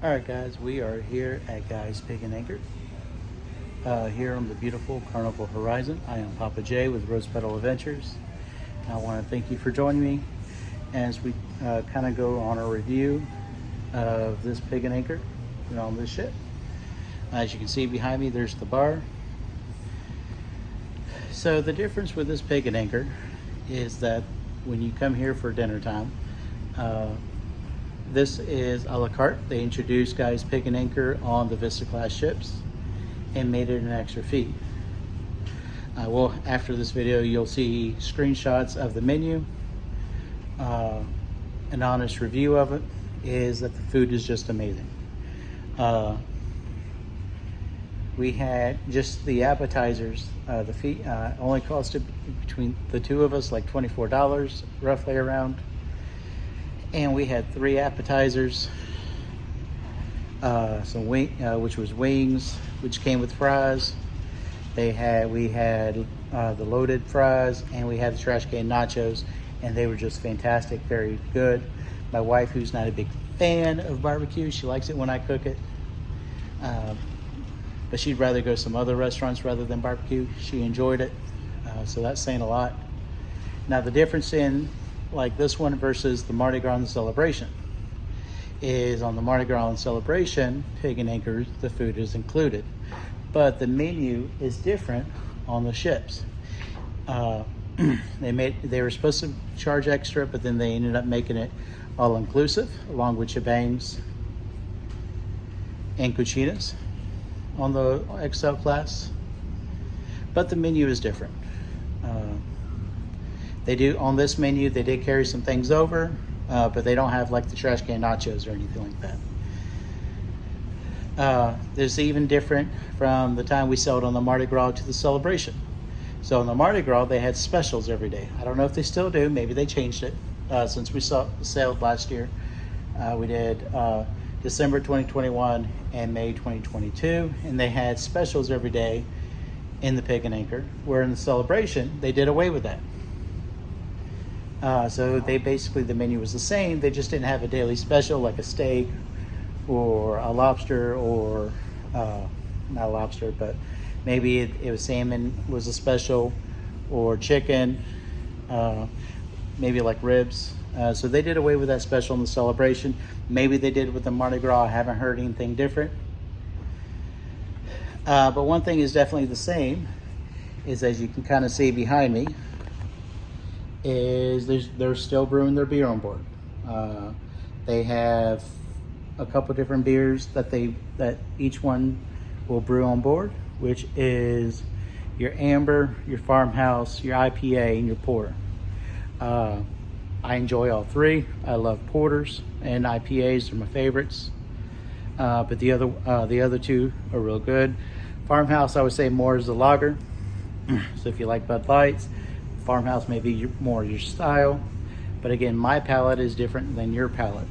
Alright guys, we are here at Guy's Pig and Anchor, here on the beautiful Carnival horizon. I am Papa J with Rose Petal Adventures. And I want to thank you for joining me as we kind of go on a review of this Pig and Anchor on this ship. As you can see behind me, there's the bar. So the difference with this Pig and Anchor is that when you come here for dinner time, this is a la carte. They introduced Guy's Pig and Anchor on the Vista class ships and made it an extra fee. Well, after this video, you'll see screenshots of the menu. An honest review of it is that the food is just amazing. We had just the appetizers. The fee only costed between the two of us like $24, roughly around. And we had 3 appetizers, which was wings, which came with fries. We had the loaded fries, and we had the trash can nachos, and they were just fantastic, very good. My wife, who's not a big fan of barbecue, she likes it when I cook it, but she'd rather go to some other restaurants rather than barbecue. She enjoyed it, so that's saying a lot. Now the difference in like this one versus the Mardi Gras and Celebration is on the Mardi Gras and Celebration Pig and Anchor, the food is included, but the menu is different on the ships. They were supposed to charge extra, but then they ended up making it all inclusive along with shebangs and cucinas on the XL class, but the menu is different. They do, on this menu, they did carry some things over, but they don't have like the trash can nachos or anything like that. There's even different from the time we sold on the Mardi Gras to the Celebration. So on the Mardi Gras, they had specials every day. I don't know if they still do, maybe they changed it since we sailed last year. We did December 2021 and May 2022, and they had specials every day in the Pig and Anchor, where in the Celebration, they did away with that. So they basically, the menu was the same, they just didn't have a daily special like a steak or a lobster, or not a lobster, but maybe it was salmon was a special, or chicken, maybe like ribs. So they did away with that special in the Celebration. Maybe they did with the Mardi Gras. I haven't heard anything different. But one thing is definitely the same, is as you can kind of see behind me, is they're still brewing their beer on board. They have a couple different beers that each one will brew on board, which is your amber, your farmhouse, your IPA, and your porter. I enjoy all 3. I love porters and IPAs, are my favorites. But the other 2 are real good. Farmhouse, I would say more is the lager. So if you like Bud Lights, Farmhouse may be more your style, but again, my palate is different than your palate.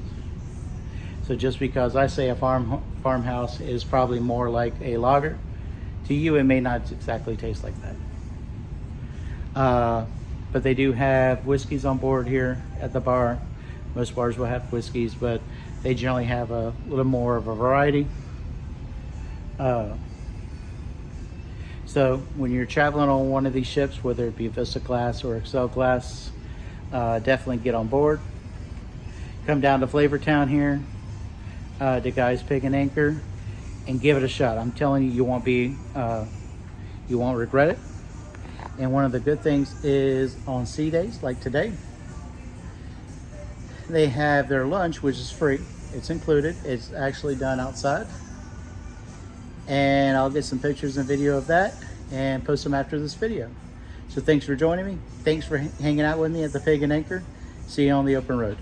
So just because I say a farmhouse is probably more like a lager, to you it may not exactly taste like that. But they do have whiskeys on board here at the bar. Most bars will have whiskeys, but they generally have a little more of a variety. So when you're traveling on one of these ships, whether it be Vista class or XL class, definitely get on board. Come down to Flavortown here, to Guy's Pig and Anchor, and give it a shot. I'm telling you, you won't regret it. And one of the good things is on sea days like today, they have their lunch, which is free. It's included. It's actually done outside. And I'll get some pictures and video of that and post them after this video. So thanks for joining me. Thanks for hanging out with me at the Pig and Anchor. See you on the open road.